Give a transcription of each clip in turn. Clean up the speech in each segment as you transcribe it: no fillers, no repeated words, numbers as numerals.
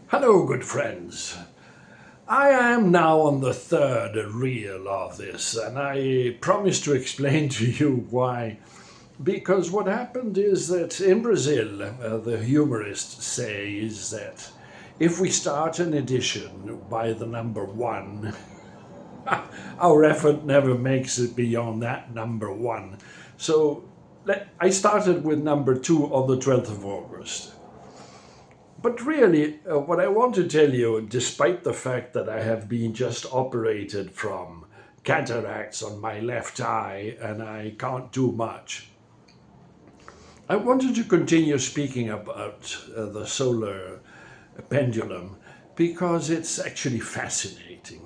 Hello, good friends. I am now on the third reel of this, and I promise to explain to you why. Because what happened is that in Brazil, the humorists say is that if we start an edition by the number one, our effort never makes it beyond that number one. So I started with number two on the 12th of August. But really, what I want to tell you, despite the fact that I have been just operated from cataracts on my left eye and I can't do much, I wanted to continue speaking about the solar pendulum because it's actually fascinating.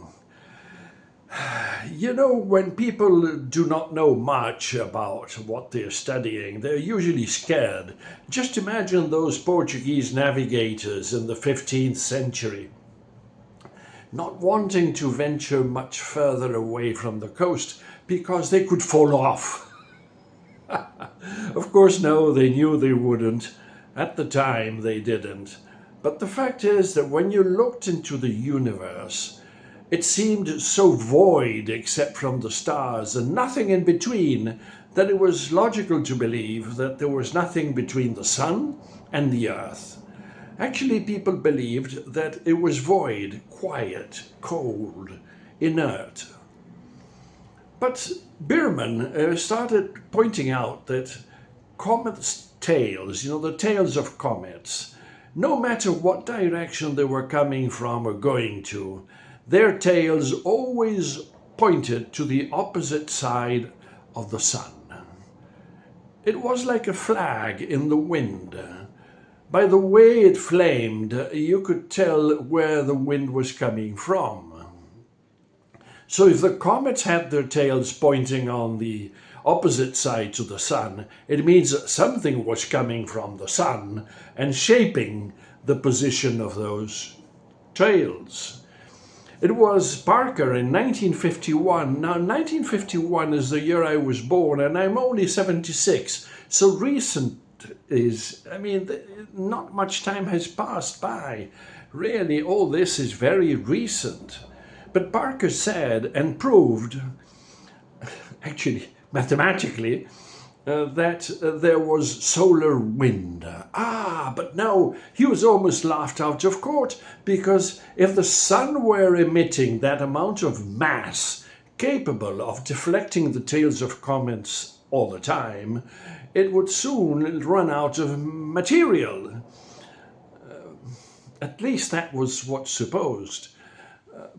You know, when people do not know much about what they're studying, they're usually scared. Just imagine those Portuguese navigators in the 15th century, not wanting to venture much further away from the coast because they could fall off. Of course, no, they knew they wouldn't. At the time, they didn't. But the fact is that when you looked into the universe, it seemed so void except from the stars and nothing in between that it was logical to believe that there was nothing between the sun and the earth. Actually, people believed that it was void, quiet, cold, inert. But Biermann started pointing out that comets' tails, the tails of comets, no matter what direction they were coming from or going to, their tails always pointed to the opposite side of the sun. It was like a flag in the wind. By the way it flamed, you could tell where the wind was coming from. So if the comets had their tails pointing on the opposite side to the sun, it means that something was coming from the sun and shaping the position of those tails. It was Parker in 1951. Now, 1951 is the year I was born, and I'm only 76. So recent is, not much time has passed by. Really, all this is very recent. But Parker said and proved, actually mathematically, that there was solar wind. But no, he was almost laughed out of court, because if the sun were emitting that amount of mass capable of deflecting the tails of comets all the time, it would soon run out of material. At least that was what's supposed.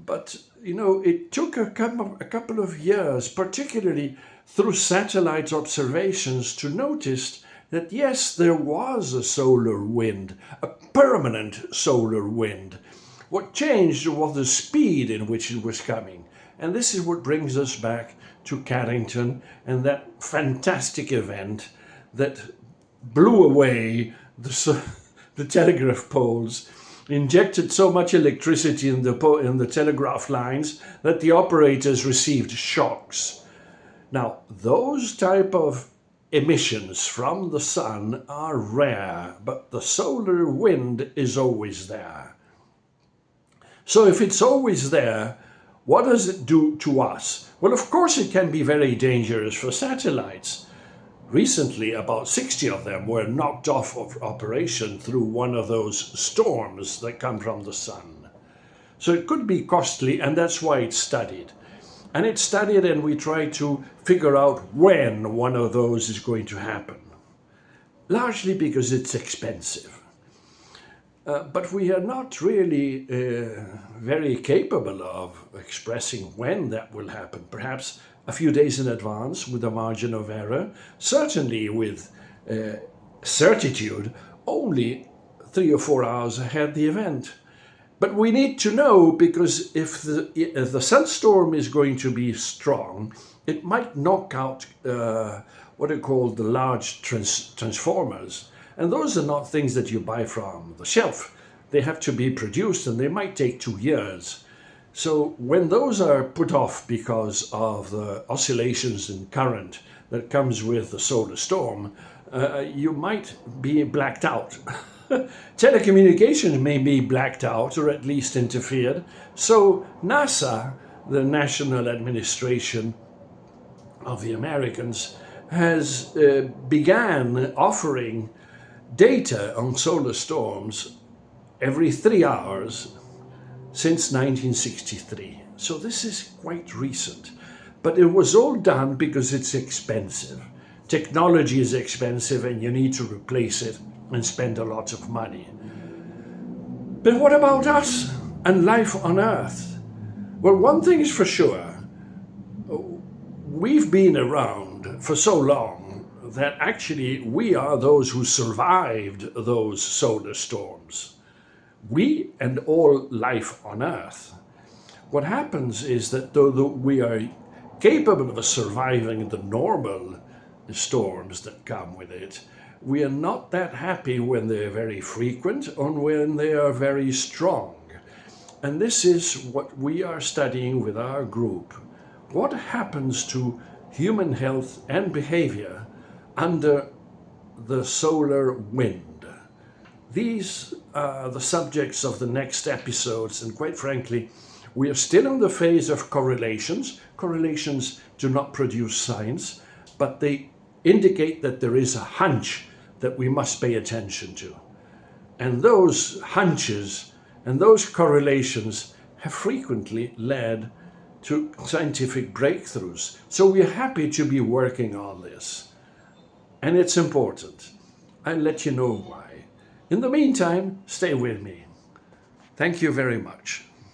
But, it took a couple of years, particularly through satellite observations, to notice that, yes, there was a solar wind, a permanent solar wind. What changed was the speed in which it was coming. And this is what brings us back to Carrington and that fantastic event that blew away the telegraph poles, injected so much electricity in the telegraph lines that the operators received shocks. Now, those type of emissions from the sun are rare, but the solar wind is always there. So if it's always there, what does it do to us? Well, of course it can be very dangerous for satellites. Recently, about 60 of them were knocked off of operation through one of those storms that come from the sun. So it could be costly, and that's why it's studied. And it's studied, and we try to figure out when one of those is going to happen. Largely because it's expensive. But we are not really very capable of expressing when that will happen. Perhaps a few days in advance with a margin of error. Certainly with certitude, only 3 or 4 hours ahead of the event. But we need to know, because if the sunstorm is going to be strong, it might knock out what are called the large transformers. And those are not things that you buy from the shelf. They have to be produced, and they might take 2 years. So when those are put off because of the oscillations in current that comes with the solar storm, you might be blacked out. Telecommunications may be blacked out or at least interfered. So NASA, the National Administration of the Americans, has began offering data on solar storms every 3 hours since 1963. So this is quite recent. But it was all done because it's expensive. Technology is expensive and you need to replace it and spend a lot of money. But what about us and life on Earth? Well, one thing is for sure. We've been around for so long that actually we are those who survived those solar storms. We and all life on Earth. What happens is that though we are capable of surviving the normal storms that come with it, we are not that happy when they are very frequent or when they are very strong. And this is what we are studying with our group. What happens to human health and behavior under the solar wind? These are the subjects of the next episodes, and quite frankly, we are still in the phase of correlations. Correlations do not produce science, but they indicate that there is a hunch that we must pay attention to. And those hunches and those correlations have frequently led to scientific breakthroughs. So we're happy to be working on this. And it's important. I'll let you know why. In the meantime, stay with me. Thank you very much.